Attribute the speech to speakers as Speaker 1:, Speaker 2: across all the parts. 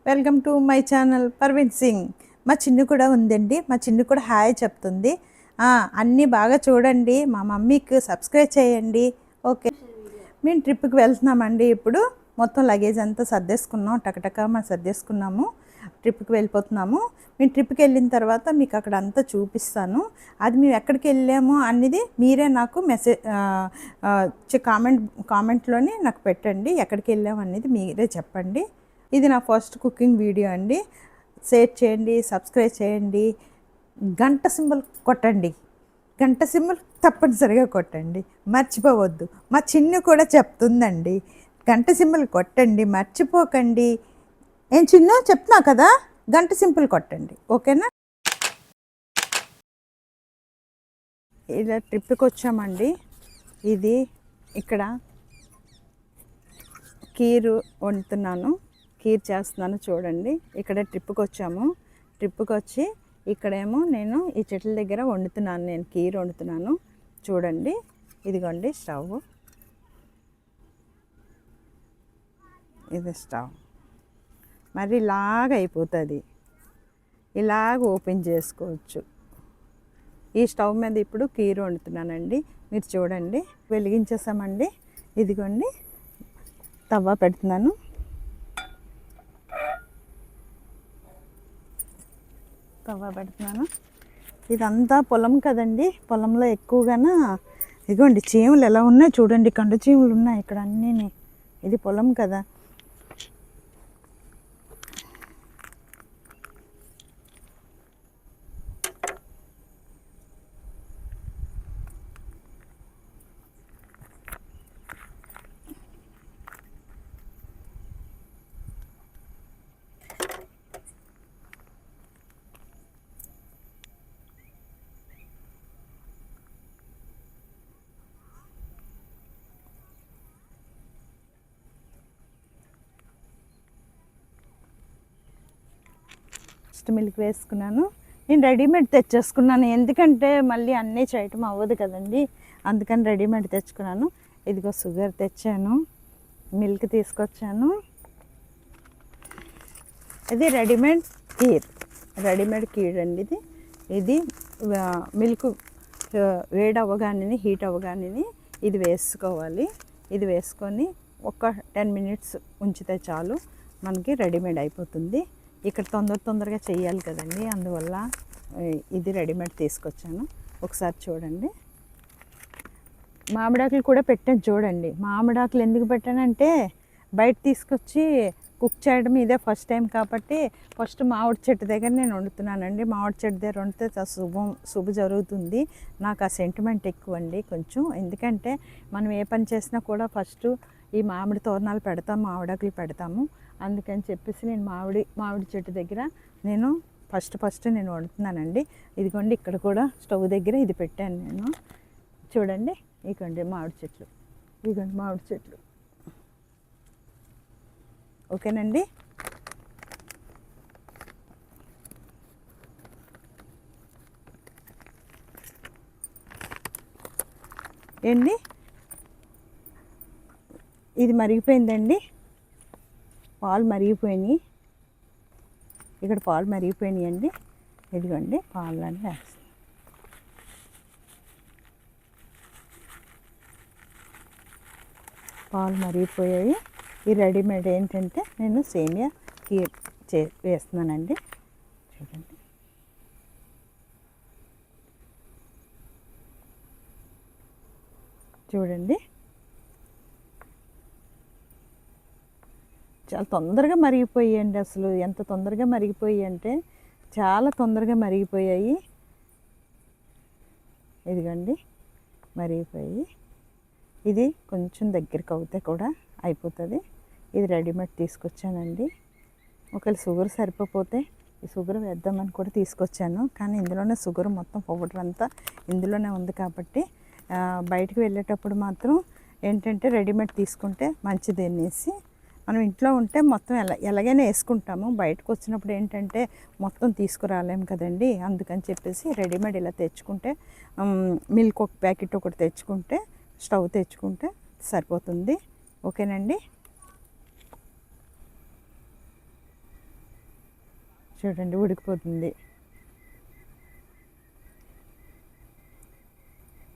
Speaker 1: Welcome to my channel Parveen Singh. మా చిన్ను కూడా ఉందండి. మా చిన్ను కూడా హాయ్ చెప్తుంది. అన్నీ బాగా చూడండి, మా మమ్మీకి సబ్స్క్రైబ్ చేయండి. ఓకే, మేము ట్రిప్కి వెళ్తున్నామండి. ఇప్పుడు మొత్తం లగేజ్ అంతా సర్దేసుకున్నాం, టకటక మనం సర్దేసుకున్నాము, ట్రిప్కి వెళ్ళిపోతున్నాము. మేము ట్రిప్కి వెళ్ళిన తర్వాత మీకు అక్కడ అంతా చూపిస్తాను. అది మేము ఎక్కడికి వెళ్ళాము అనేది మీరే నాకు కామెంట్లోని నాకు పెట్టండి. ఎక్కడికి వెళ్ళాము అనేది మీరే చెప్పండి. ఇది నా ఫస్ట్ కుకింగ్ వీడియో అండి. షేర్ చేయండి, సబ్స్క్రైబ్ చేయండి, గంట సింబల్ కొట్టండి. గంట సింబల్ తప్పనిసరిగా కొట్టండి, మర్చిపోవద్దు. మా చిన్ను కూడా చెప్తుందండి, గంట సింబల్ కొట్టండి, మర్చిపోకండి. ఏం చిన్ను చెప్తున్నా కదా, గంట సింబల్ కొట్టండి, ఓకేనా? ఇలా ట్రిప్కి వచ్చామండి. ఇది ఇక్కడ కీరు వండుతున్నాను, కీర్ చేస్తున్నాను చూడండి. ఇక్కడ ట్రిప్కి వచ్చాము. ట్రిప్కి వచ్చి ఇక్కడేమో నేను ఈ చెట్ల దగ్గర వండుతున్నాను, నేను కీర్ వండుతున్నాను చూడండి. ఇదిగోండి స్టవ్, ఇది స్టవ్. మరి ఇలాగ అయిపోతుంది, ఇలాగ ఓపెన్ చేసుకోవచ్చు. ఈ స్టవ్ మీద ఇప్పుడు కీర్ వండుతున్నానండి. మీరు చూడండి, వెలిగించేసామండి. ఇదిగోండి తవ్వ పెడుతున్నాను. తవ్వ పెడుతున్నాను. ఇదంతా పొలం కదండి, పొలంలో ఎక్కువగాన ఇదిగోండి చీమలు ఎలా ఉన్నాయి చూడండి, కండు చీమలు ఉన్నాయి ఇక్కడ అన్నీ. ఇది పొలం కదా. మిల్క్ వేసుకున్నాను. నేను రెడీమేడ్ తెచ్చేసుకున్నాను, ఎందుకంటే మళ్ళీ అన్నీ చేయటం అవ్వదు కదండి, అందుకని రెడీమేడ్ తెచ్చుకున్నాను. ఇదిగో షుగర్ తెచ్చాను, మిల్క్ తీసుకొచ్చాను. ఇది రెడీమేడ్ కీర్ అండి. ఇది మిల్క్ వేడి అవ్వగానే, హీట్ అవ్వగానే ఇది వేసుకోవాలి. ఇది వేసుకొని ఒక 10 minutes ఉంచితే చాలు, మనకి రెడీమేడ్ అయిపోతుంది. ఇక్కడ తొందరగా చేయాలి కదండి, అందువల్ల ఇది రెడీమేడ్ తీసుకొచ్చాను. ఒకసారి చూడండి. మామిడాకులు కూడా పెట్టాను చూడండి. మామిడాకులు ఎందుకు పెట్టానంటే, బయట తీసుకొచ్చి కుక్ చేయడం ఇదే ఫస్ట్ టైం కాబట్టి ఫస్ట్ మామిడి చెట్టు దగ్గర నేను వండుతున్నానండి. మామిడి చెట్టు దగ్గర వండితే శుభ జరుగుతుంది. నాకు ఆ సెంటిమెంట్ ఎక్కువ అండి కొంచెం, ఎందుకంటే మనం ఏ పని చేసినా కూడా ఫస్ట్ ఈ మామిడి తోరణాలు పెడతాము, మామిడాకులు పెడతాము. అందుకని చెప్పేసి నేను మామిడి చెట్టు దగ్గర నేను ఫస్ట్ నేను వండుతున్నానండి. ఇదిగోండి ఇక్కడ కూడా స్టవ్ దగ్గర ఇది పెట్టాను నేను. చూడండి, ఇదిగోండి మామిడి చెట్లు, ఇదిగోండి మామిడి చెట్లు. ఓకేనండి. ఏంటి, ఇది మరిగిపోయిందండి, పాలు మరిగిపోయినాయి. ఇక్కడ పాలు మరిగిపోయినాయి అండి. ఇదిగోండి పాలన్నీ వేస్తాను. పాలు మరిగిపోయాయి. ఈ రెడీమేడ్ ఏంటంటే నేను సేమియా కీర్ వేస్తున్నానండి. చూడండి, చూడండి చాలా తొందరగా మరిగిపోయాయండి. అసలు ఎంత తొందరగా మరిగిపోయాయి అంటే చాలా తొందరగా మరిగిపోయాయి. ఇదిగోండి మరిగిపోయి, ఇది కొంచెం దగ్గరికి అవుతే కూడా అయిపోతుంది. ఇది రెడీమేడ్ తీసుకొచ్చానండి. ఒకవేళ షుగర్ సరిపోతే ఈ షుగర్ వేద్దామని కూడా తీసుకొచ్చాను, కానీ ఇందులోనే షుగర్ మొత్తం పౌడర్ అంతా ఇందులోనే ఉంది కాబట్టి బయటికి వెళ్ళేటప్పుడు మాత్రం ఏంటంటే రెడీమేడ్ తీసుకుంటే మంచిది అనేసి, మనం ఇంట్లో ఉంటే మొత్తం ఎలాగైనా వేసుకుంటాము, బయటకు వచ్చినప్పుడు ఏంటంటే మొత్తం తీసుకురాలేము కదండి. అందుకని చెప్పేసి రెడీమేడ్ ఇలా తెచ్చుకుంటే, మిల్క్ ఒక ప్యాకెట్ ఒకటి తెచ్చుకుంటే, స్టవ్ తెచ్చుకుంటే సరిపోతుంది. ఓకేనండి. చూడండి ఉడికిపోతుంది.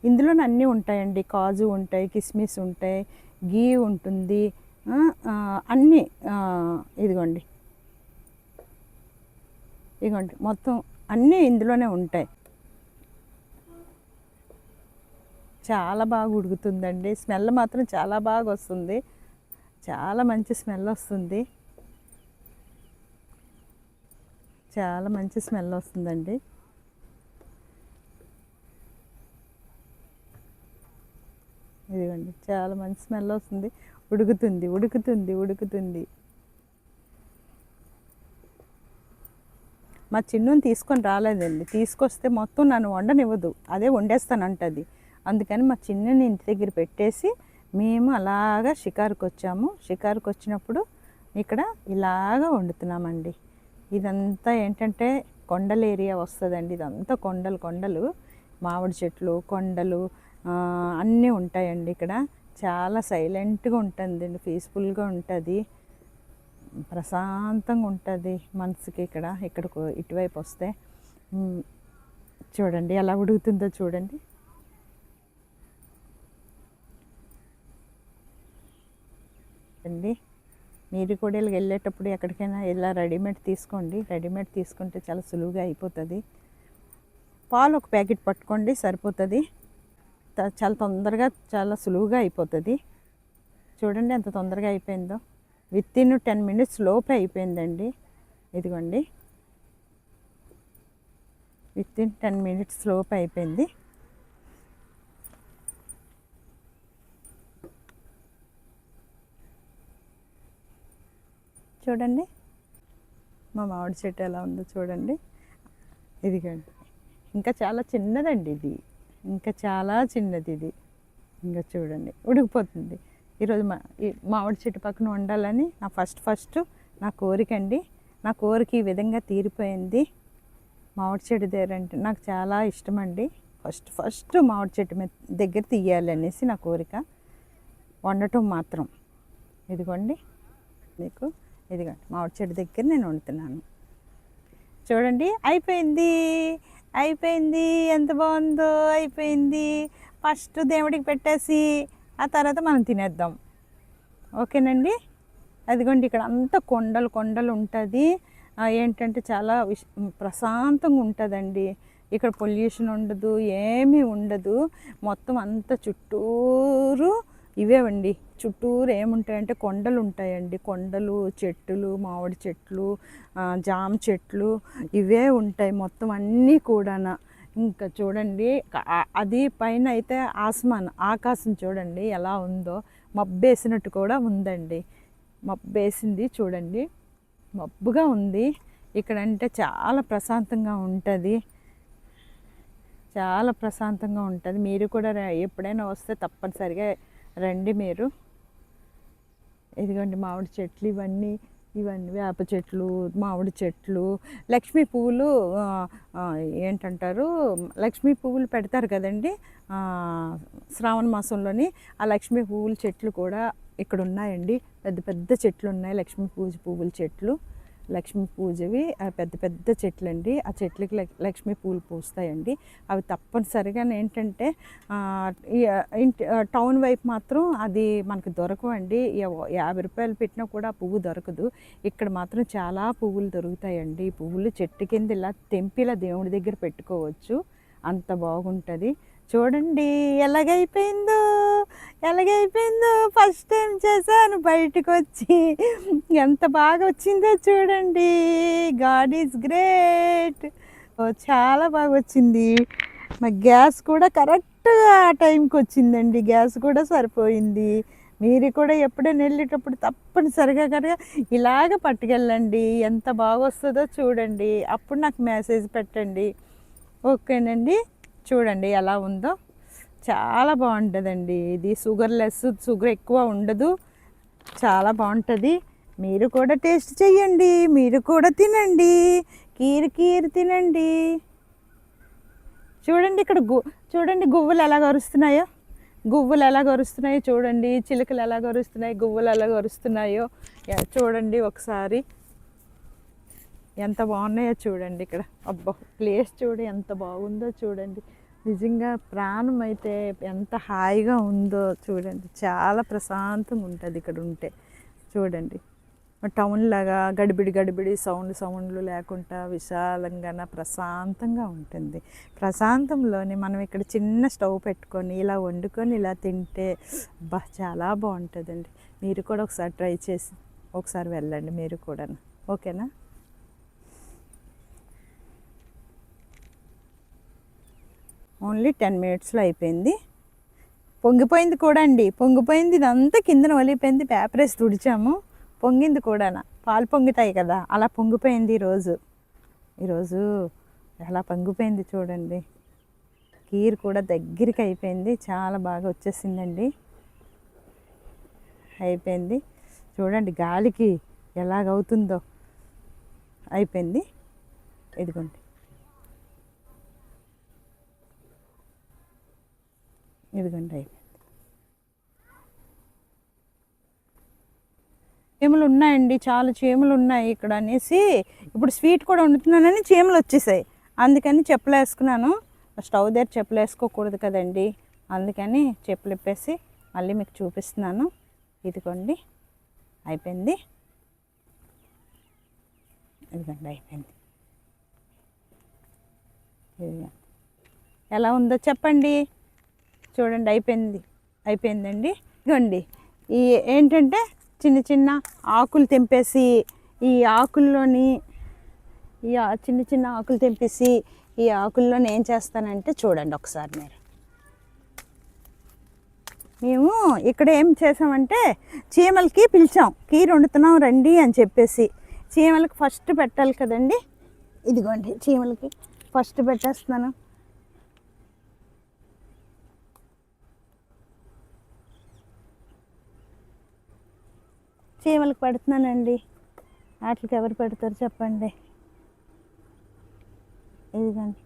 Speaker 1: ఇందులో అన్నీ ఉంటాయండి, కాజు ఉంటాయి, కిస్మిస్ ఉంటాయి, గీ ఉంటుంది, అన్నీ ఇదిగోండి ఇదిగోండి మొత్తం అన్నీ ఇందులోనే ఉంటాయి. చాలా బాగా ఉడుకుతుందండి. స్మెల్ మాత్రం చాలా బాగా వస్తుంది, చాలా మంచి స్మెల్ వస్తుంది, చాలా మంచి స్మెల్ వస్తుందండి. ఇదిగోండి చాలా మంచి స్మెల్ వస్తుంది. ఉడుకుతుంది ఉడుకుతుంది ఉడుకుతుంది. మా చిన్నుని తీసుకొని రాలేదండి, తీసుకొస్తే మొత్తం నన్ను వండనివ్వదు, అదే వండేస్తానంటది. అందుకని మా చిన్నుని ఇంటి దగ్గర పెట్టేసి మేము అలాగా షికారుకు వచ్చాము. షికారుకు వచ్చినప్పుడు ఇక్కడ ఇలాగా వండుతున్నామండి. ఇదంతా ఏంటంటే కొండల ఏరియా వస్తుందండి, ఇదంతా కొండలు కొండలు, మామిడి చెట్లు, కొండలు అన్నీ ఉంటాయండి. ఇక్కడ చాలా సైలెంట్గా ఉంటుందండి, పీస్ఫుల్గా ఉంటుంది, ప్రశాంతంగా ఉంటుంది మనసుకి. ఇక్కడికి ఇటువైపు వస్తే చూడండి ఎలా ఉడుకుతుందో చూడండి. అండి మీరు కూడా వెళ్ళేటప్పుడు ఎక్కడికైనా ఇలా రెడీమేడ్ తీసుకోండి. రెడీమేడ్ తీసుకుంటే చాలా సులువుగా అయిపోతుంది. పాలు ఒక ప్యాకెట్ పట్టుకోండి సరిపోతుంది, చాలా తొందరగా చాలా సులువుగా అయిపోతుంది. చూడండి ఎంత తొందరగా అయిపోయిందో, వితిన్ 10 minutes లోపే అయిపోయిందండి. ఇదిగోండి వితిన్ 10 minutes లోపే అయిపోయింది. చూడండి మా మామిడి చెట్టు ఎలా ఉందో చూడండి. ఇదిగోండి ఇంకా చాలా చిన్నదండి ఇది, ఇంకా చాలా చిన్నది ఇది. ఇంకా చూడండి ఉడికిపోతుంది. ఈరోజు మామిడి చెట్టు పక్కన వండాలని నా ఫస్ట్ నా కోరిక అండి. నా కోరిక ఈ విధంగా తీరిపోయింది. మామిడి చెట్టు దగ్గర అంటే నాకు చాలా ఇష్టం అండి. ఫస్ట్ మామిడి చెట్టు దగ్గర తీయాలి అనేసి నా కోరిక, వండటం మాత్రం. ఇదిగోండి మీకు, ఇదిగోండి మామిడి చెట్టు దగ్గర నేను వండుతున్నాను. చూడండి అయిపోయింది అయిపోయింది, ఎంత బాగుందో, అయిపోయింది. ఫస్ట్ దేవుడికి పెట్టేసి ఆ తర్వాత మనం తినేద్దాం, ఓకేనండి. అదిగోండి ఇక్కడ అంతా కొండలు కొండలు ఉంటుంది. ఏంటంటే చాలా ప్రశాంతంగా ఉంటుందండి. ఇక్కడ పొల్యూషన్ ఉండదు, ఏమీ ఉండదు. మొత్తం అంతా చుట్టూరు ఇవేవండి, చుట్టూరు ఏముంటాయంటే కొండలు ఉంటాయండి. కొండలు, చెట్లు, మామిడి చెట్లు, జామ చెట్లు ఇవే ఉంటాయి మొత్తం అన్నీ కూడా. ఇంకా చూడండి అది పైన అయితే ఆకాశం చూడండి ఎలా ఉందో, మబ్బేసినట్టు కూడా ఉందండి. మబ్బేసింది చూడండి, మబ్బుగా ఉంది. ఇక్కడంటే చాలా ప్రశాంతంగా ఉంటుంది, చాలా ప్రశాంతంగా ఉంటుంది. మీరు కూడా ఎప్పుడైనా వస్తే తప్పనిసరిగా రండి మీరు. ఇదిగోండి మామిడి చెట్లు ఇవన్నీ వేప చెట్లు, మామిడి చెట్లు, లక్ష్మీ పువ్వులు ఏంటంటారు, లక్ష్మీ పువ్వులు పెడతారు కదండి శ్రావణ మాసంలోని. ఆ లక్ష్మీ పువ్వుల చెట్లు కూడా ఇక్కడ ఉన్నాయండి. పెద్ద పెద్ద చెట్లు ఉన్నాయి, లక్ష్మీ పువ్వుల చెట్లు. లక్ష్మీ పూజవి పెద్ద పెద్ద చెట్లు అండి. ఆ చెట్లకి లక్ష్మీ పూలు పూస్తాయండి. అవి తప్పనిసరిగా ఏంటంటే టౌన్ వైపు మాత్రం అది మనకు దొరకవండి. 50 రూపాయలు పెట్టినా కూడా పువ్వు దొరకదు. ఇక్కడ మాత్రం చాలా పువ్వులు దొరుకుతాయండి. ఈ పువ్వులు చెట్టు కింద ఇలా తెంపిలా దేవుడి దగ్గర పెట్టుకోవచ్చు, అంత బాగుంటుంది. చూడండి ఎలాగైపోయిందో ఫస్ట్ టైం చేశాను బయటకు వచ్చి, ఎంత బాగా వచ్చిందో చూడండి. God is great. చాలా బాగా వచ్చింది. మా గ్యాస్ కూడా కరెక్ట్గా ఆ టైంకి వచ్చిందండి, గ్యాస్ కూడా సరిపోయింది. మీరు కూడా ఎప్పుడైనా వెళ్ళేటప్పుడు తప్పనిసరిగా కనుక ఇలాగ పట్టుకెళ్ళండి, ఎంత బాగా వస్తుందో చూడండి. అప్పుడు నాకు మెసేజ్ పెట్టండి, ఓకేనండి. చూడండి ఎలా ఉందో, చాలా బాగుంటుందండి. ఇది షుగర్లెస్, షుగర్ ఎక్కువ ఉండదు, చాలా బాగుంటుంది. మీరు కూడా టేస్ట్ చేయండి, మీరు కూడా తినండి, కీరు తినండి. చూడండి ఇక్కడ చూడండి గువ్వలు ఎలా గరుస్తున్నాయో, చూడండి. చిలుకలు ఎలా గరుస్తున్నాయి, గువ్వలు ఎలా గరుస్తున్నాయో చూడండి ఒకసారి. ఎంత బాగున్నాయో చూడండి ఇక్కడ. అబ్బా, ప్లేస్ చూడు ఎంత బాగుందో చూడండి. నిజంగా ప్రాణం అయితే ఎంత హాయిగా ఉందో చూడండి. చాలా ప్రశాంతంగా ఉంటుంది ఇక్కడ ఉంటే. చూడండి, టౌన్ లాగా గడిబిడి సౌండ్లు లేకుండా విశాలంగా ప్రశాంతంగా ఉంటుంది. ప్రశాంతంలోనే మనం ఇక్కడ చిన్న స్టవ్ పెట్టుకొని ఇలా వండుకొని ఇలా తింటే బా చాలా బాగుంటుందండి. మీరు కూడా ఒకసారి ట్రై చేసి ఒకసారి వెళ్ళండి మీరు కూడా. ఓకేనా? ఓన్లీ 10 మినిట్స్లో అయిపోయింది. పొంగిపోయింది కూడా అండి, పొంగిపోయింది. ఇదంతా కిందన ఒలిగిపోయింది. పేపర్ వేసి తుడిచాము, పొంగింది కూడా. పాలు పొంగుతాయి కదా, అలా పొంగిపోయింది ఈరోజు ఎలా పొంగిపోయింది చూడండి. కీర్ కూడా దగ్గరికి అయిపోయింది, చాలా బాగా వచ్చేసిందండి. అయిపోయింది చూడండి, గాలికి ఎలాగవుతుందో. అయిపోయింది, ఇదిగోండి. అయిపోయింది. చీమలు ఉన్నాయండి, చాలా చీమలు ఉన్నాయి ఇక్కడ అనేసి ఇప్పుడు స్వీట్ కూడా వండుతున్నానని చీమలు వచ్చేసాయి. అందుకని చెప్పులు వేసుకున్నాను. స్టవ్ దగ్గర చెప్పులు వేసుకోకూడదు కదండి, అందుకని చెప్పులు ఇప్పేసి మళ్ళీ మీకు చూపిస్తున్నాను. ఇదిగోండి, అయిపోయింది. ఇదిగోండి, అయిపోయింది. ఎలా ఉందో చెప్పండి. చూడండి, అయిపోయిందండి. ఇదిగోండి, ఈ ఏంటంటే చిన్న చిన్న ఆకులు తెంపేసి ఈ ఆకుల్లోని చిన్న ఆకులు తెంపేసి ఈ ఆకుల్లోని ఏం చేస్తానంటే చూడండి ఒకసారి మీరు. మేము ఇక్కడ ఏం చేసామంటే చీమలకి పిలిచాం, కీరు వండుతున్నాం రండి అని చెప్పేసి. చీమలకి ఫస్ట్ పెట్టాలి కదండి. ఇదిగోండి, చీమలకి ఫస్ట్ పెట్టేస్తున్నాను. చీమలకు పెడుతున్నానండి. వాటికి ఎవరు పెడతారు చెప్పండి. ఇదిగోండి,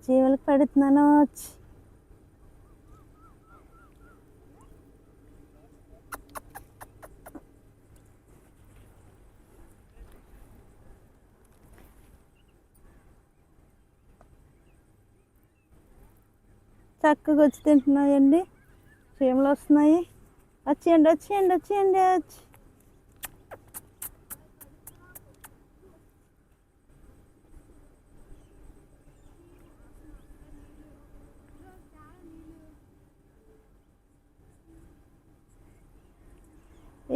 Speaker 1: చీమలకు పెడుతున్నాను. చక్కగా వచ్చి తింటున్నాయండి, చీమలు వస్తున్నాయి. వచ్చేయండి.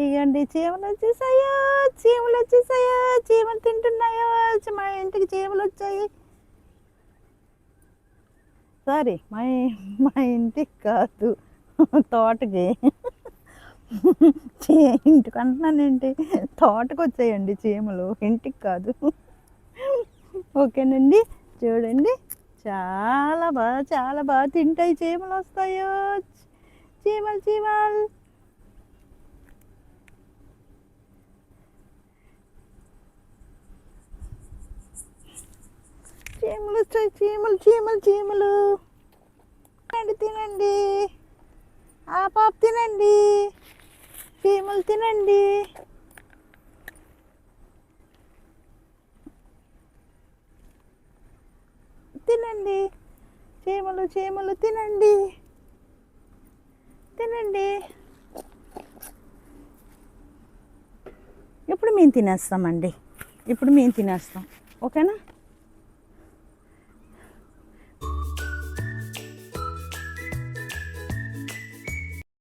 Speaker 1: ఇగండి, చీమలు వచ్చేసాయో, చీమలు తింటున్నాయో. మా ఇంటికి చీమలు వచ్చాయి. సారీ, మా ఇంటికి కాదు, తోటకి. ఇంటికి అంటున్నానండి, తోటకు వచ్చాయండి చీమలు, ఇంటికి కాదు. ఓకేనండి, చూడండి చాలా బాగా తింటాయి. చీమలు వస్తాయో, చీమలు వచ్చాయి. చీమలు తినండి, ఆ పాప తినండి, చీమలు తినండి. చీమలు తినండి. ఇప్పుడు మేము తినేస్తామండి, ఓకేనా?